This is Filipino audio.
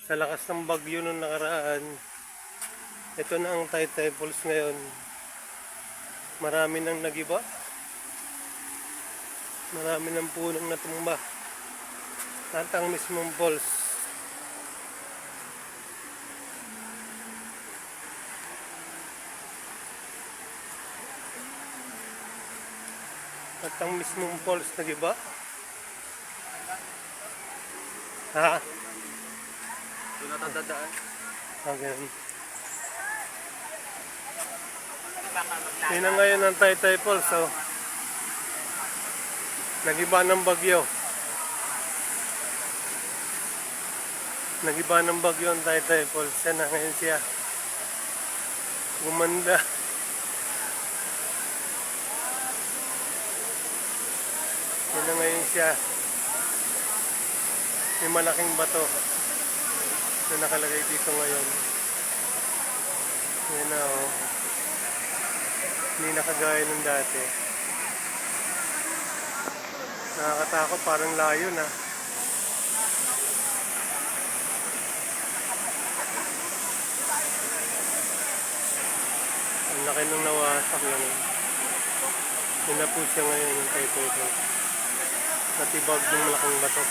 Sa lakas ng bagyo nung nakaraan, ito na ang Taytay Falls ngayon. Marami nang nagiba. Marami ng punong natumba. At ang mismong falls. At ang mismong falls nagiba. Ha? Doon na tatandaan. Okay. Yun na ngayon ang Taytay Falls. So, nagiba ng bagyo. Nagiba ng bagyo ang Taytay Falls. Yan na ngayon siya. Gumanda. Yan na ngayon siya. May malaking bato na nakalagay dito ngayon. Yan na oh. Hindi nakagaya ng dati. Nakakatakot, parang layo na. Ang laki nung nawasak lang. Yun na po siya ngayon yung Taytay Falls. Natibag ng malaking bato.